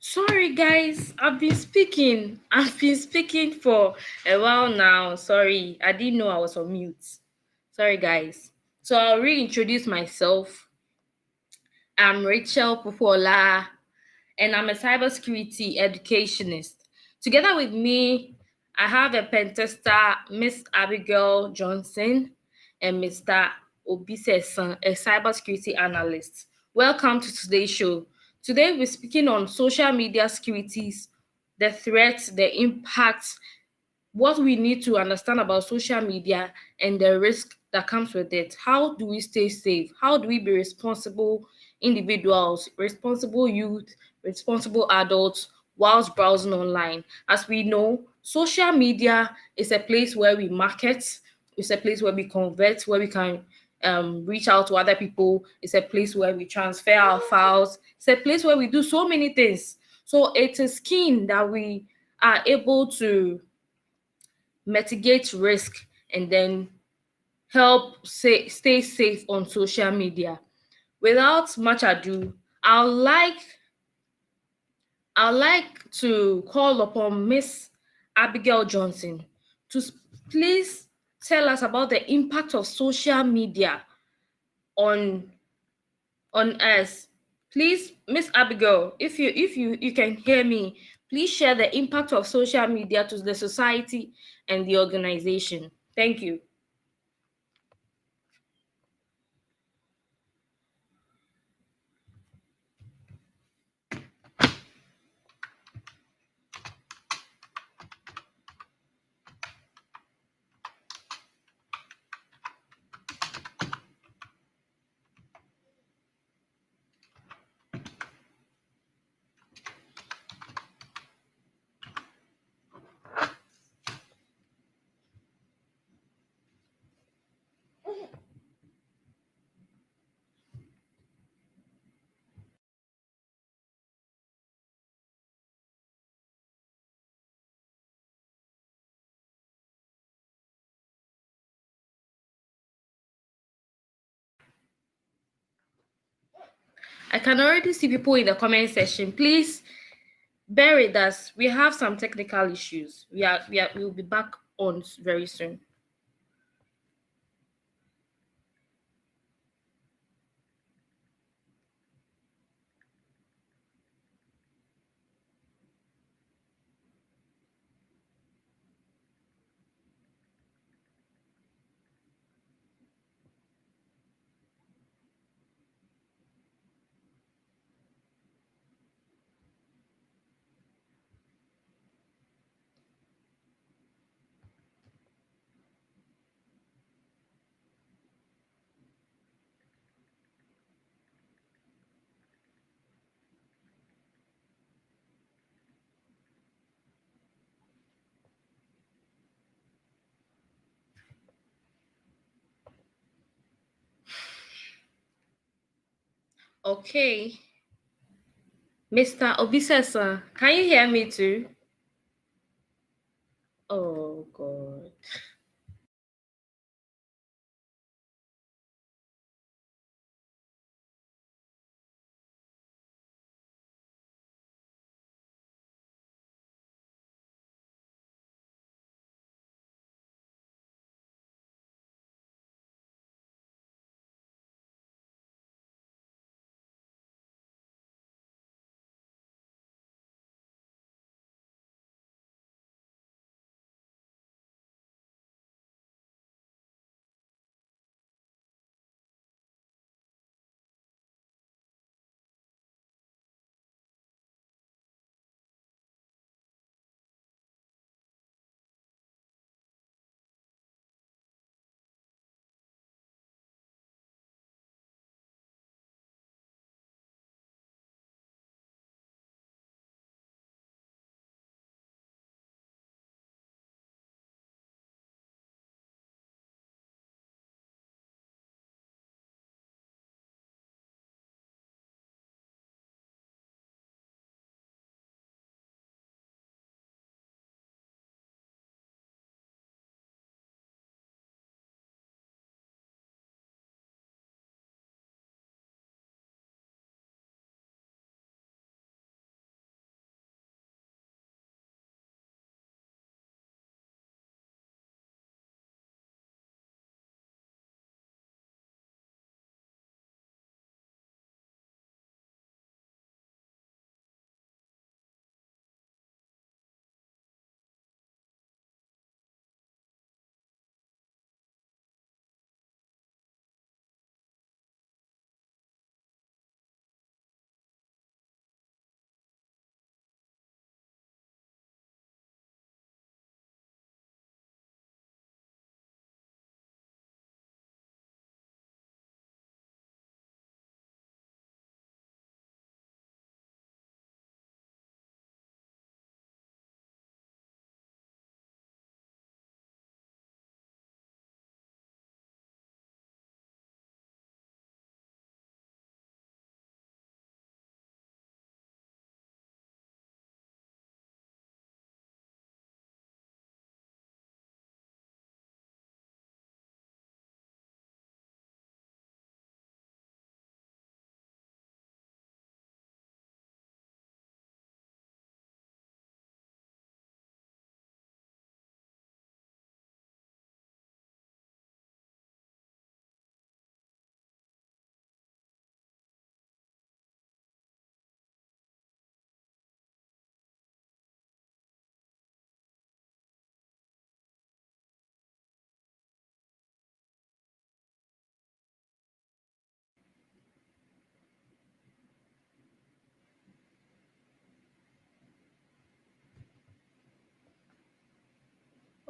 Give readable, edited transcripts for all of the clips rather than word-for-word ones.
Sorry, guys. I've been speaking for a while now. Sorry, I didn't know I was on mute. Sorry, guys. So I'll reintroduce myself. I'm Rachel Popola, and I'm a cybersecurity educationist. Together with me, I have a pentester, Miss Abigail Johnson, and Mr. Obisesan, a cybersecurity analyst. Welcome to today's show. Today, we're speaking on social media securities, the threats, the impacts, what we need to understand about social media and the risk that comes with it. How do we stay safe? How do we be responsible individuals, responsible youth, responsible adults whilst browsing online? As we know, social media is a place where we market, it's a place where we convert, where we can reach out to other people. It's a place where we transfer our files. It's a place where we do so many things. So it is key that we are able to mitigate risk and then stay safe on social media. Without much ado, I'd like I'd like to call upon Miss Abigail Johnson to please tell us about the impact of social media on us. Please, Miss Abigail, if you can hear me, please share the impact of social media to the society and the organization. Thank you. I can already see people in the comment section. Please bear with us. We have some technical issues. We'll be back on very soon. Okay. Mr. Obisesa, can you hear me too? Oh God.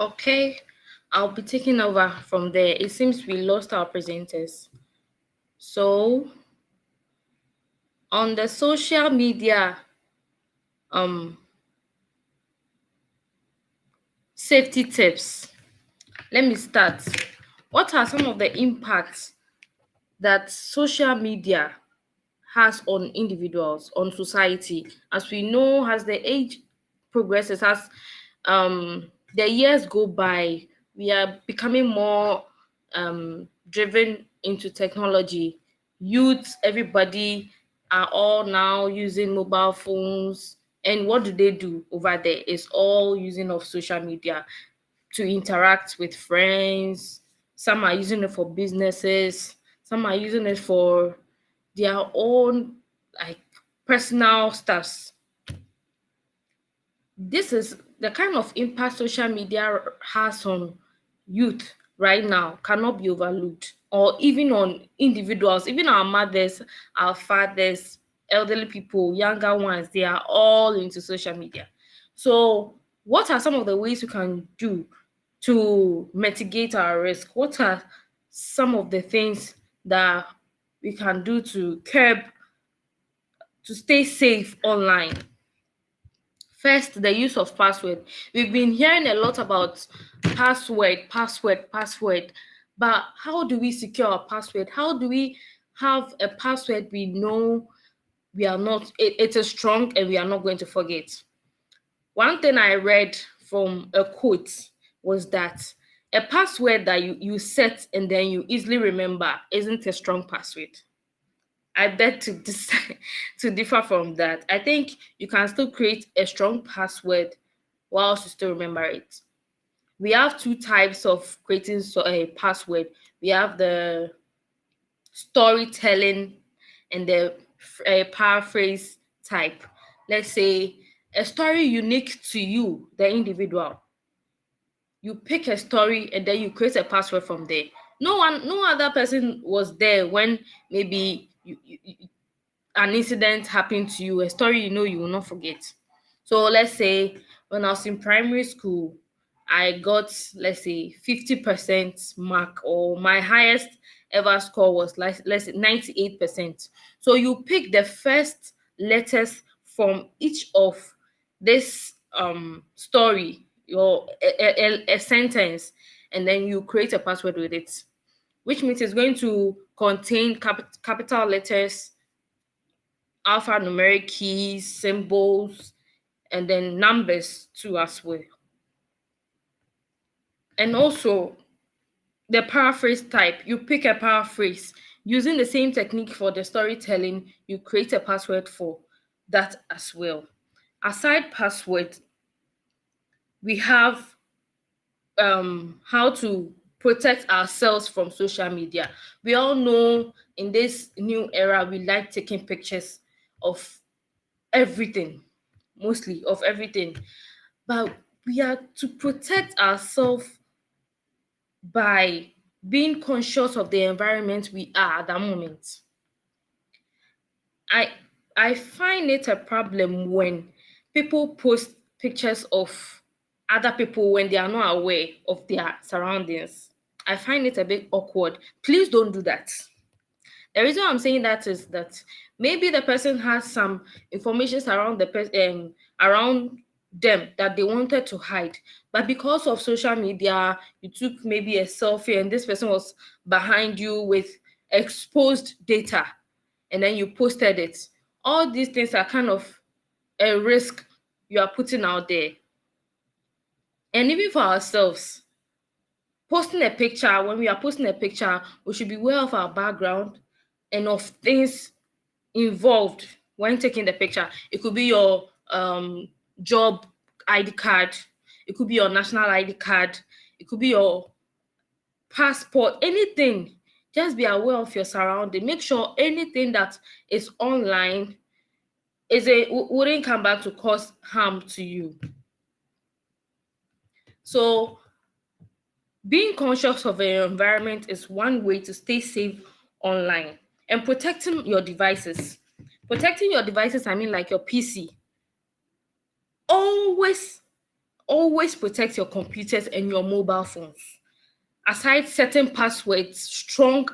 Okay, I'll be taking over from there. It seems we lost our presenters. So, on the social media um safety tips, let me start. What are some of the impacts that social media has on individuals, on society? As we know, as the age progresses, as the years go by, we are becoming more driven into technology. Youth, everybody are all now using mobile phones. And what do they do over there? It's all using of social media to interact with friends. Some are using it for businesses. Some are using it for their own like personal stuffs. This is the kind of impact social media has on youth right now cannot be overlooked, or even on individuals, even our mothers, our fathers, elderly people, younger ones, they are all into social media. So what are some of the ways we can do to mitigate our risk? What are some of the things that we can do to curb, to stay safe online? First, the use of password. We've been hearing a lot about password, but how do we secure our password? How do we have a password we know we are not, it is strong and we are not going to forget? One thing I read from a quote was that a password that you set and then you easily remember isn't a strong password. I beg to to differ from that. I think you can still create a strong password whilst you still remember it. We have two types of creating a password. We have the storytelling and the paraphrase type. Let's say a story unique to you, the individual. You pick a story and then you create a password from there. No other person was there when maybe an incident happened to you, a story you know you will not forget. So let's say when I was in primary school, I got, let's say, 50% mark, or my highest ever score was like, let's say, 98%. So you pick the first letters from each of this story, your a sentence, and then you create a password with it, which means it's going to contain capital letters, alphanumeric keys, symbols, and then numbers too as well. And also the paraphrase type, you pick a paraphrase. Using the same technique for the storytelling, you create a password for that as well. Aside password, we have how to protect ourselves from social media. We all know in this new era, we like taking pictures of everything, mostly of everything. But we are to protect ourselves by being conscious of the environment we are at that moment. I I find it a problem when people post pictures of other people when they are not aware of their surroundings. I find it a bit awkward. Please don't do that. The reason I'm saying that is that maybe the person has some information around around them that they wanted to hide, but because of social media, you took maybe a selfie and this person was behind you with exposed data, and then you posted it. All these things are kind of a risk you are putting out there, and even for ourselves. Posting a picture, when we are posting a picture, we should be aware of our background and of things involved when taking the picture. It could be your job ID card, it could be your national ID card, it could be your passport, anything. Just be aware of your surrounding. Make sure anything that is online wouldn't come back to cause harm to you. So being conscious of your environment is one way to stay safe online, and protecting your devices. Protecting your devices, I mean like your PC. Always, always protect your computers and your mobile phones. Aside certain passwords, strong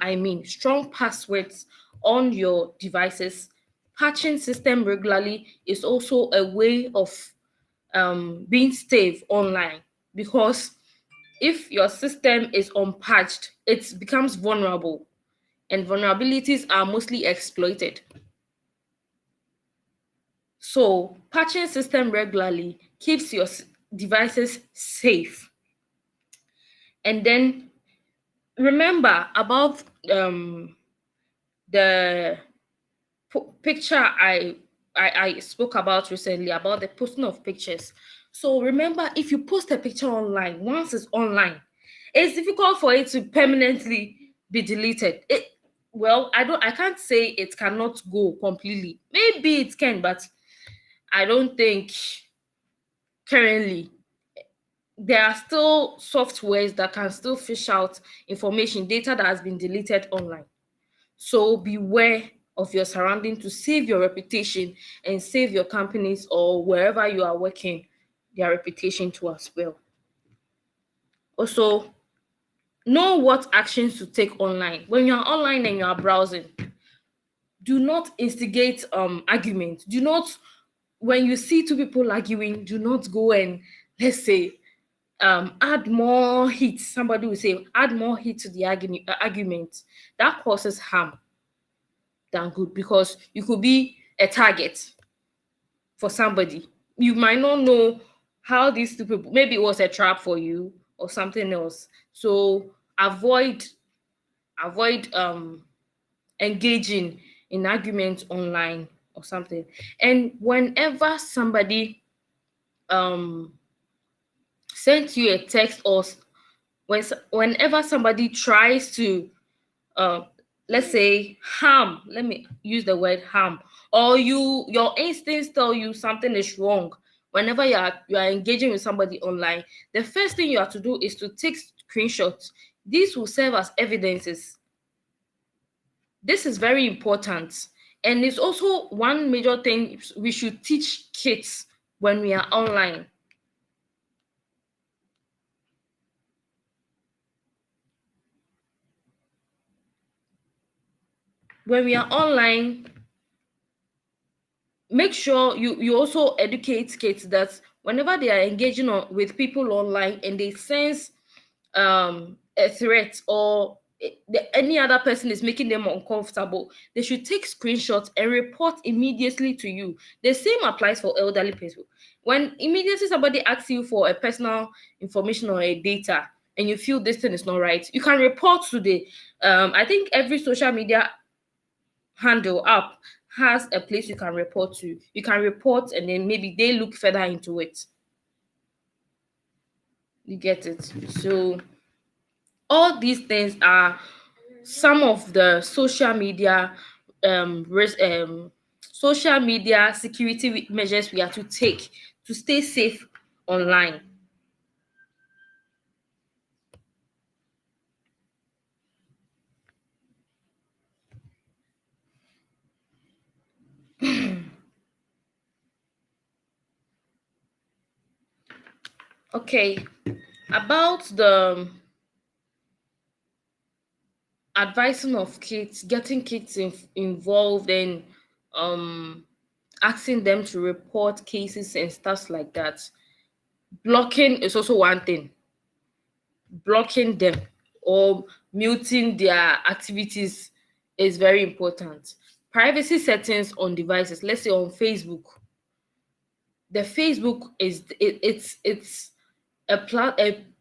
passwords on your devices, patching system regularly is also a way of being safe online, because if your system is unpatched, it becomes vulnerable, and vulnerabilities are mostly exploited. So, patching system regularly keeps your devices safe. And then remember about the picture I spoke about recently about the posting of pictures. So remember, if you post a picture online, once it's online, it's difficult for it to permanently be deleted. I can't say it cannot go completely. Maybe it can, but I don't think currently. There are still softwares that can still fish out information, data that has been deleted online. So beware of your surrounding to save your reputation and save your companies or wherever you are working their reputation too as well. Also, know what actions to take online. When you are online and you are browsing, do not instigate argument. Do not, when you see two people arguing, do not go and, let's say, add more heat. Somebody will say add more heat to the argument. That causes harm than good, because you could be a target for somebody. You might not know how these two people, maybe it was a trap for you or something else. So avoid engaging in arguments online or something. And whenever somebody um sends you a text, or whenever somebody tries to uh, let's say harm, let me use the word harm, or your instincts tell you something is wrong, whenever you are engaging with somebody online, the first thing you have to do is to take screenshots. These will serve as evidences. This is very important, and it's also one major thing we should teach kids when we are online. When we are online, make sure you also educate kids that whenever they are engaging with people online and they sense a threat, or any other person is making them uncomfortable, they should take screenshots and report immediately to you. The same applies for elderly people. When immediately somebody asks you for a personal information or a data, and you feel this thing is not right, you can report to the I think every social media handle up has a place you can report to. You can report, and then maybe they look further into it. You get it? So all these things are some of the social media security measures we have to take to stay safe online. Okay, about the advising of kids, getting kids involved, and um asking them to report cases and stuff like that. Blocking is also one thing. Blocking them or muting their activities is very important. Privacy settings on devices, let's say on Facebook. The Facebook is it's a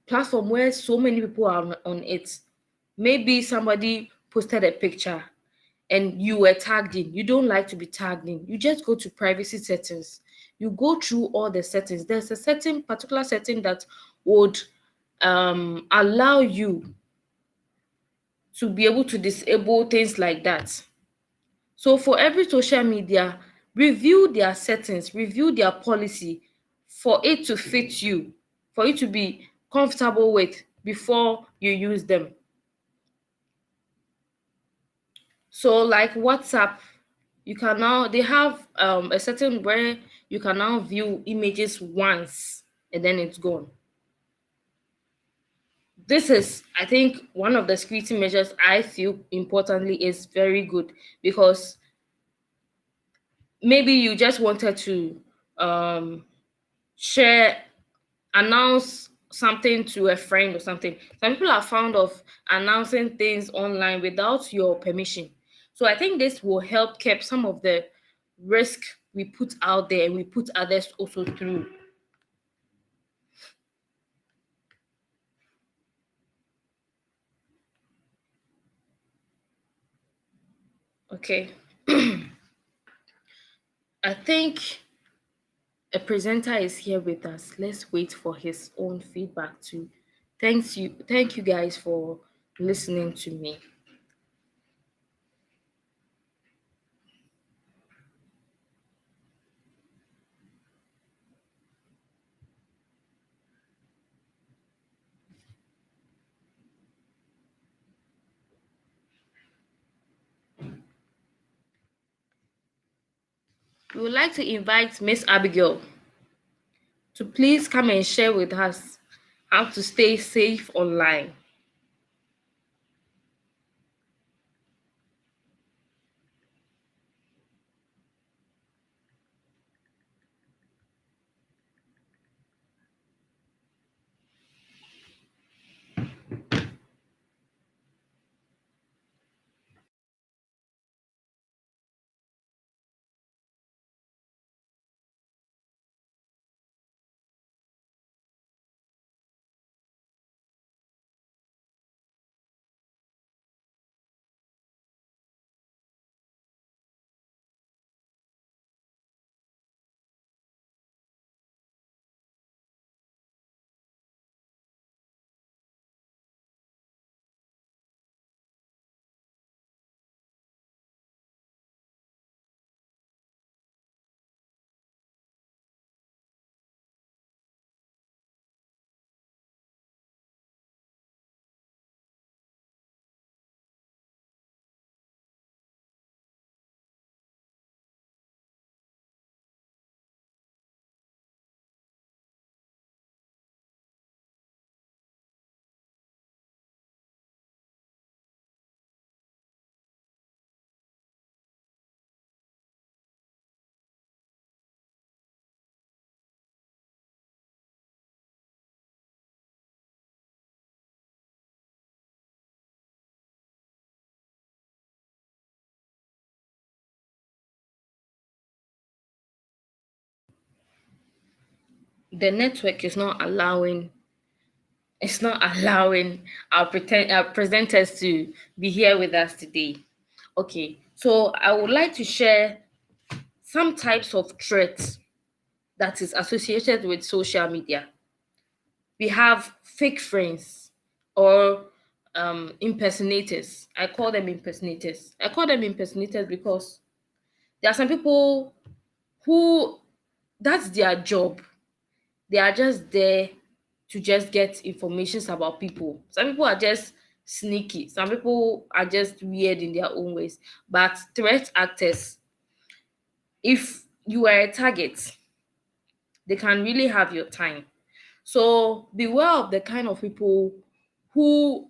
platform where so many people are on it. Maybe somebody posted a picture and you were tagged in. You don't like to be tagged in. You just go to privacy settings. You go through all the settings. There's a certain particular setting that would allow you to be able to disable things like that. So for every social media, review their settings, review their policy for it to fit you, for you to be comfortable with before you use them. So like WhatsApp, you can now they have a setting where you can now view images once and then it's gone. This is, I think, one of the security measures I feel importantly is very good, because maybe you just wanted to um share, announce something to a friend or something. Some people are fond of announcing things online without your permission. So I think this will help keep some of the risk we put out there, and we put others also through. Okay. I think a presenter is here with us. Let's wait for his own feedback too. Thank you guys for listening to me. We would like to invite Miss Abigail to please come and share with us how to stay safe online. The network is not allowing, our presenters to be here with us today. Okay, so I would like to share some types of threats that is associated with social media. We have fake friends, or impersonators. I call them impersonators because there are some people who, that's their job. They are just there to just get informations about people. Some people are just sneaky. Some people are just weird in their own ways. But threat actors, if you are a target, they can really have your time. So beware of the kind of people who,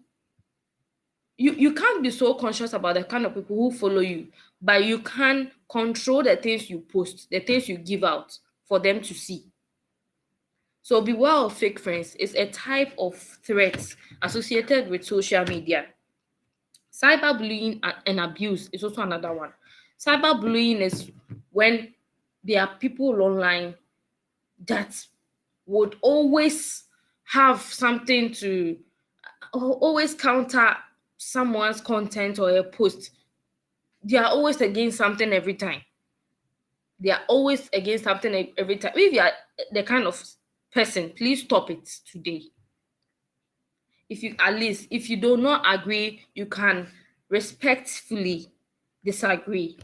you can't be so conscious about the kind of people who follow you, but you can control the things you post, the things you give out for them to see. So beware of fake friends is a type of threat associated with social media. Cyberbullying and abuse is also another one. Cyberbullying is when there are people online that would always have something to, always counter someone's content or a post. They are always against something every time. They are always against something every time. If you are the kind of person, please stop it today. If you, at least if you do not agree, you can respectfully disagree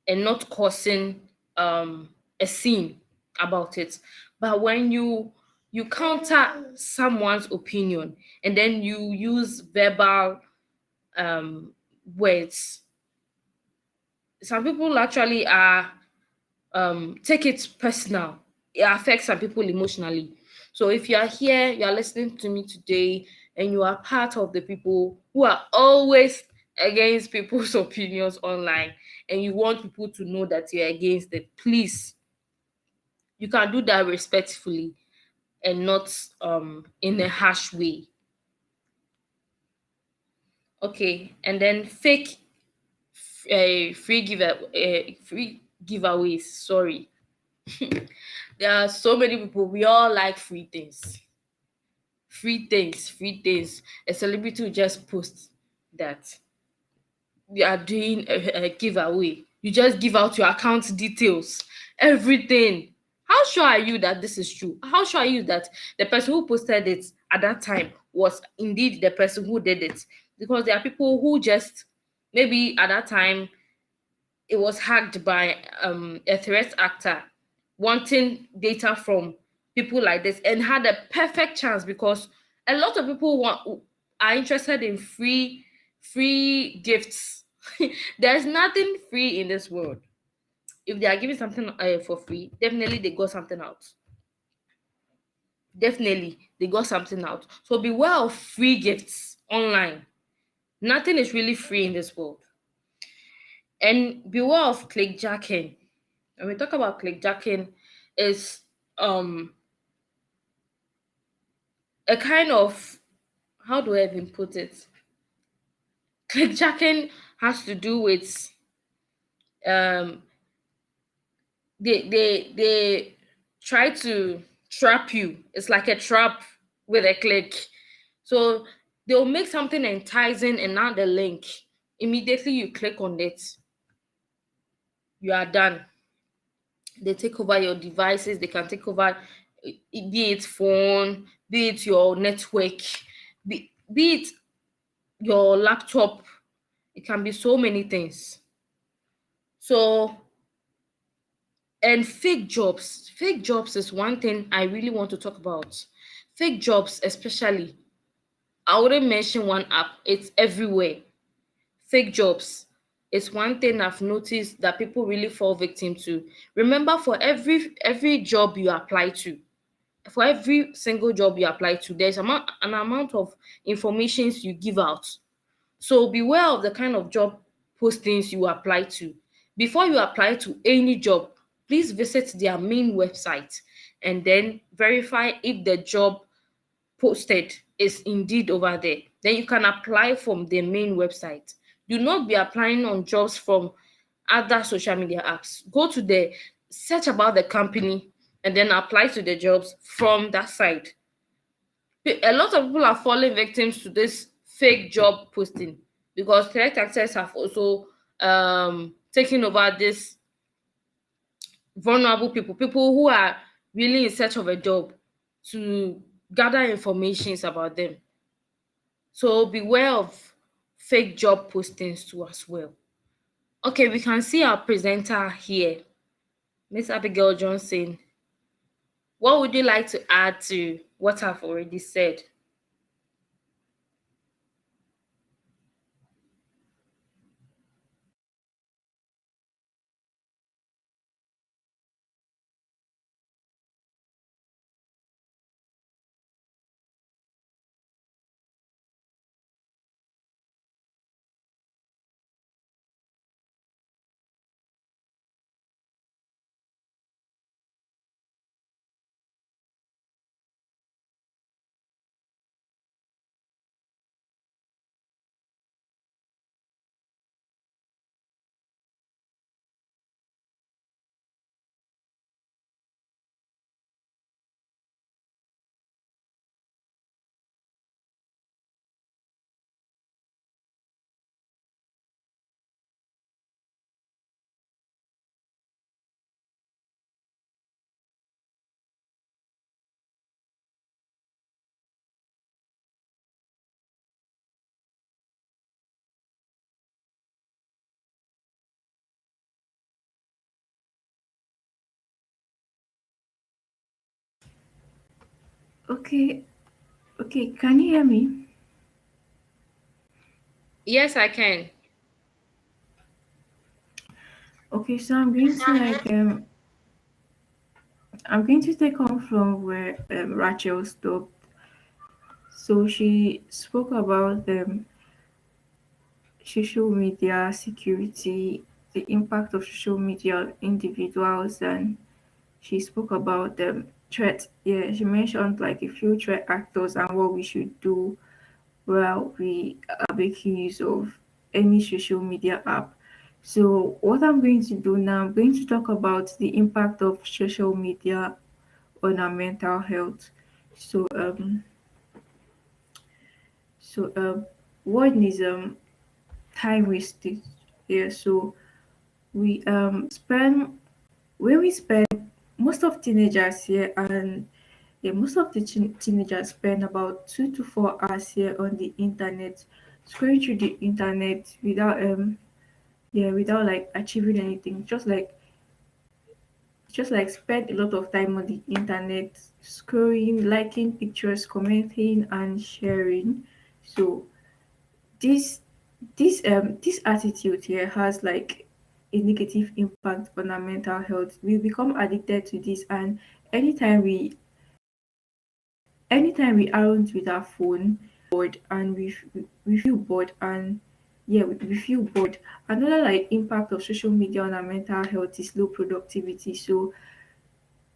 and not causing a scene about it. But when you counter someone's opinion and then you use verbal um words, some people actually are take it personal. It affects some people emotionally. So if you are here, you are listening to me today, and you are part of the people who are always against people's opinions online, and you want people to know that you're against it, please, you can do that respectfully and not in a harsh way. Okay, and then fake free giveaways. Sorry, there are so many people. We all like free things, free things. A celebrity will just post that you are doing a giveaway. You just give out your account details, everything. How sure are you that this is true? How sure are you that the person who posted it at that time was indeed the person who did it? Because there are people who just, maybe at that time it was hacked by a threat actor wanting data from people like this, and had a perfect chance, because a lot of people are interested in free gifts. There's nothing free in this world. If they are giving something for free, definitely they got something out. Definitely they got something out. So beware of free gifts online. Nothing is really free in this world. And beware of clickjacking. When we talk about clickjacking, is um a kind of, how do I even put it? Clickjacking has to do with um they try to trap you. It's like a trap with a click. So they'll make something enticing and now the link. Immediately you click on it, you are done. They take over your devices, they can take over, be it phone, be it your network, be it your laptop. It can be so many things. So, and fake jobs is one thing I really want to talk about. Fake jobs, especially, I wouldn't mention one app, it's everywhere. Fake jobs, it's one thing I've noticed that people really fall victim to. Remember, for every job you apply to, for every single job you apply to, there's an amount of informations you give out. So beware of the kind of job postings you apply to. Before you apply to any job, please visit their main website and then verify if the job posted is indeed over there. Then you can apply from the main website. Do not be applying on jobs from other social media apps. Go to the search about the company and then apply to the jobs from that side. A lot of people are falling victims to this fake job posting, because threat actors have also taken over this vulnerable people who are really in search of a job, to gather informations about them. So beware of fake job postings too as well. Okay, we can see our presenter here, Miss Abigail Johnson. What would you like to add to what I've already said? Okay, okay, can you hear me? Yes, I can. Okay, so I'm going to like I'm going to take on from where Rachel stopped. So she spoke about social media security, the impact of social media on individuals, and she spoke about the threat. Yeah, she mentioned like a few threat actors and what we should do while we are making use of any social media app. So what I'm going to do now, I'm going to talk about the impact of social media on our mental health. So so one is time wasted. Yeah, so we spend when we spend most of teenagers here and yeah, most of the teenagers spend about 2 to 4 hours here on the internet, scrolling through the internet without without like achieving anything. Just like spend a lot of time on the internet, scrolling, liking pictures, commenting, and sharing. So this this attitude here has like a negative impact on our mental health. We become addicted to this, and anytime we anytime we aren't with our phone bored and we feel bored and yeah we feel bored. Another like impact of social media on our mental health is low productivity. So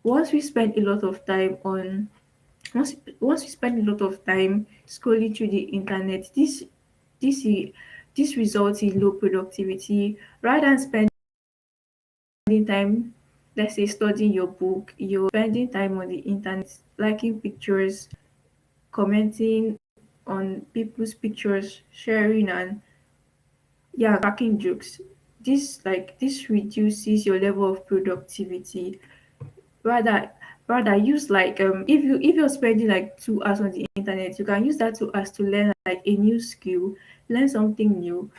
once we spend a lot of time on once we spend a lot of time scrolling through the internet, this i- this results in low productivity. Rather than spending time, let's say studying your book, you're spending time on the internet, liking pictures, commenting on people's pictures, sharing and yeah, cracking jokes. This reduces your level of productivity. Rather rather use like if you're spending like 2 hours on the internet, you can use that 2 hours to learn like a new skill, learn something new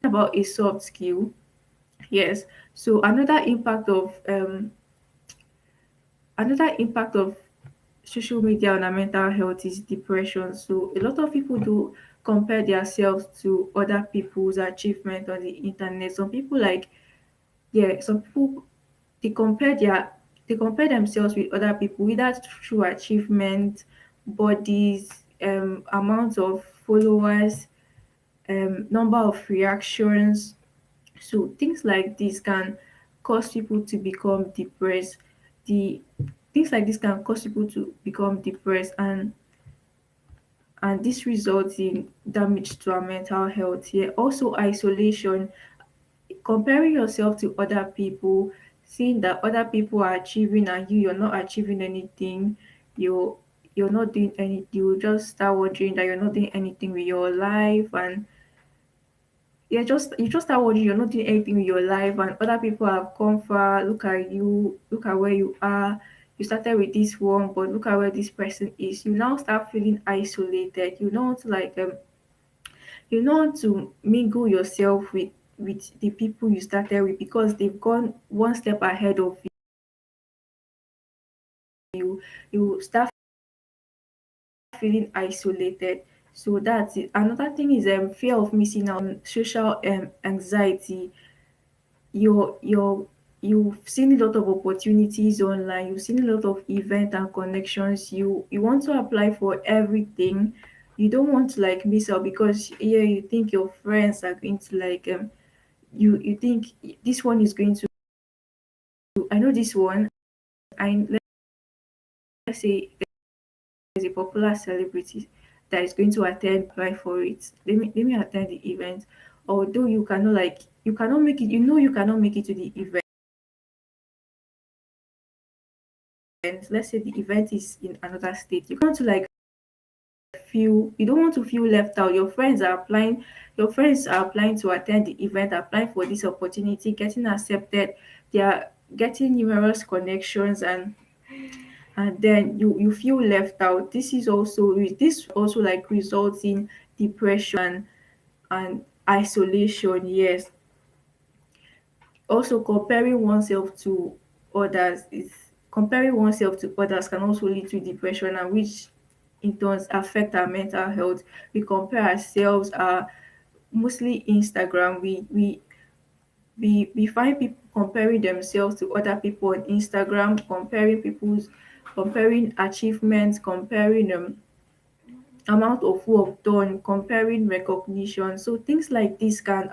about a soft skill. Yes. So another impact of social media on our mental health is depression. So a lot of people do compare themselves to other people's achievement on the internet. Some people like yeah, some people they compare their they compare themselves with other people, either through achievement, bodies, amount of followers, number of reactions. So things like this can cause people to become depressed. The things like this can cause people to become depressed and this results in damage to our mental health here. Also isolation, comparing yourself to other people, seeing that other people are achieving and you're not achieving anything, you're you're not doing anything, you just start wondering that you're not doing anything with your life and you just start wondering you're not doing anything with your life and other people have come far. Look at you, look at where you are. You started with this one, but look at where this person is. You now start feeling isolated. You don't want to you don't want to mingle yourself with the people you started with because they've gone one step ahead of you. You start feeling isolated. So that's it. Another thing is fear of missing out, social anxiety. You're you've seen a lot of opportunities online, you've seen a lot of event and connections, you want to apply for everything. You don't want to like miss out because yeah, you think your friends are going to like you think this one is going to I know this one. I let's say there's a popular celebrity that is going to attend apply for it. Let me attend the event. Although you cannot make it, you cannot make it to the event. Let's say the event is in another state. You want to like feel you don't want to feel left out. Your friends are applying to attend the event, applying for this opportunity, getting accepted. They are getting numerous connections and then you feel left out. This also like results in depression and isolation. Yes. Also comparing oneself to others can also lead to depression and which in turn affect our mental health. We compare ourselves mostly Instagram. we find people comparing themselves to other people on Instagram, comparing achievements, comparing amount of work done, comparing recognition. So things like this can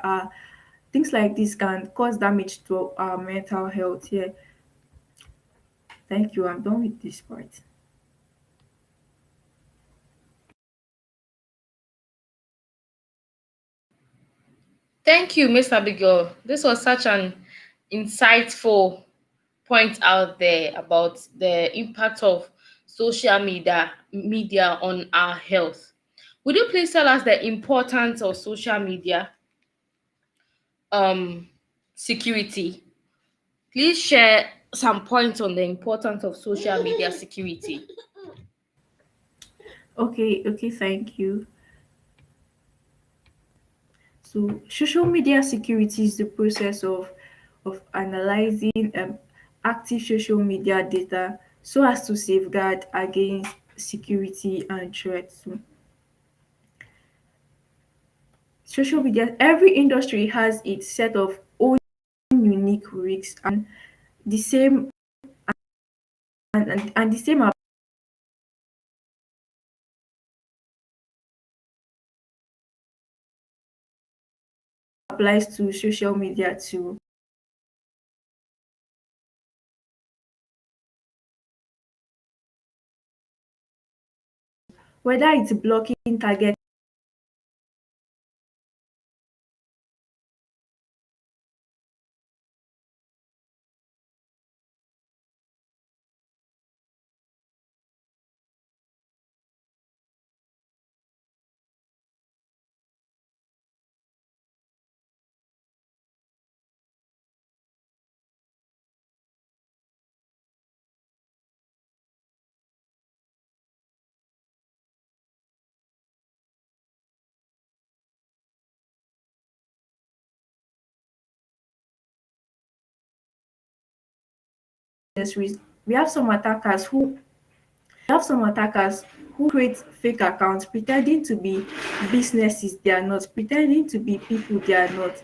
cause damage to our mental health. Yeah. Thank you. I'm done with this part. Thank you, Miss Abigail. This was such an insightful point out there about the impact of social media on our health. Would you please tell us the importance of social media um security? Please share some points on the importance of social media security. Okay, thank you. So social media security is the process of analyzing active social media data so as to safeguard against security and threats. So social media, every industry has its set of own unique risks, and the same and the same applies to social media too. Whether it's blocking target accessories, we have some attackers who create fake accounts pretending to be businesses they are not, pretending to be people they are not.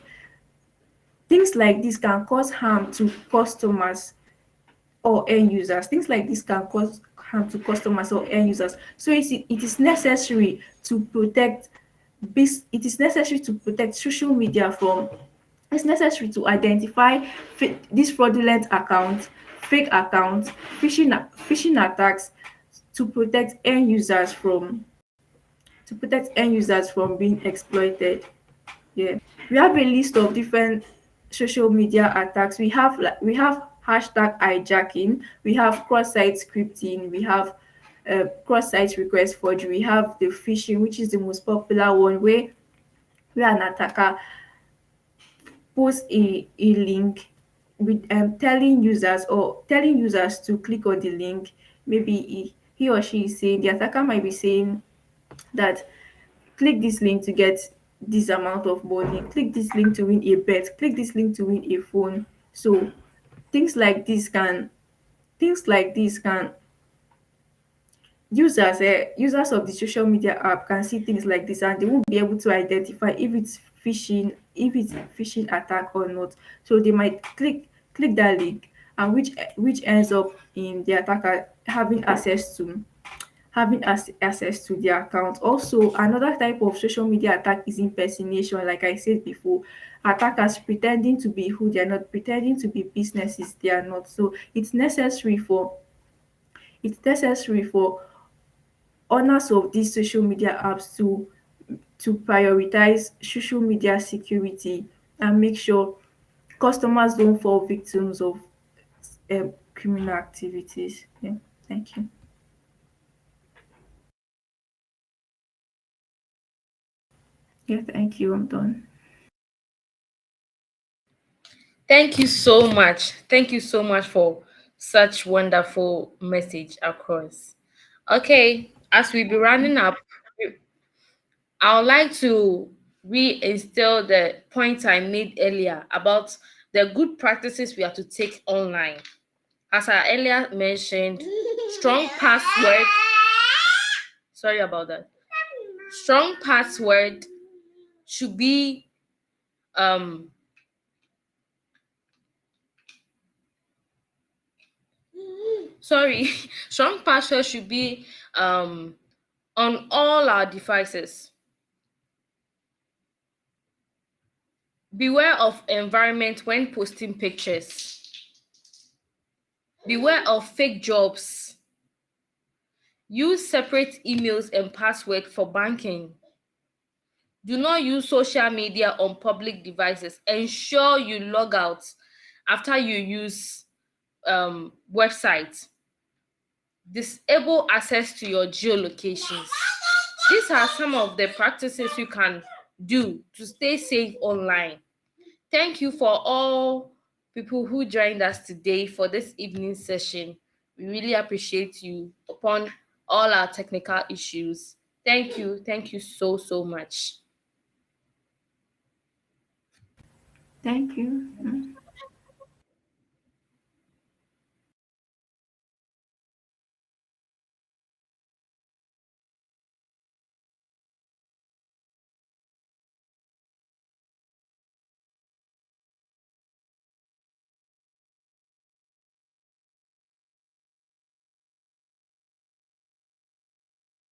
Things like this can cause harm to customers or end users. Things like this can cause harm to customers or end users. So it is necessary to protect it is necessary to protect social media from it's necessary to identify these fraudulent accounts, fake accounts, phishing attacks to protect end users from being exploited. Yeah. We have a list of different social media attacks. We have hashtag hijacking, we have cross-site scripting, we have cross-site request forgery, we have the phishing, which is the most popular one, where an attacker posts a link with telling users to click on the link. Maybe he or she is saying, the attacker might be saying that click this link to get this amount of money, click this link to win a bet, click this link to win a phone. So things like this can things like this can users of the social media app can see things like this, and they won't be able to identify if it's phishing attack or not. So they might click that link, and which ends up in the attacker having access to their account. Also, another type of social media attack is impersonation. Like I said before, attackers pretending to be who they're not, pretending to be businesses they are not. So it's necessary for owners of these social media apps to prioritize social media security and make sure customers don't fall victims of criminal activities. Yeah, thank you. Yeah, thank you. I'm done. Thank you so much. Thank you so much for such wonderful message across. Okay, as we be running up, I would like to reinstill the point I made earlier about the good practices we have to take online. As I earlier mentioned, strong password. Sorry about that. Strong password should be um Sorry, strong password should be on all our devices. Beware of environment when posting pictures. Beware of fake jobs. Use separate emails and password for banking. Do not use social media on public devices. Ensure you log out after you use websites. Disable access to your geolocations. These are some of the practices you can do to stay safe online. Thank you for all people who joined us today for this evening session. We really appreciate you upon all our technical issues. Thank you. Thank you so, so much. Thank you.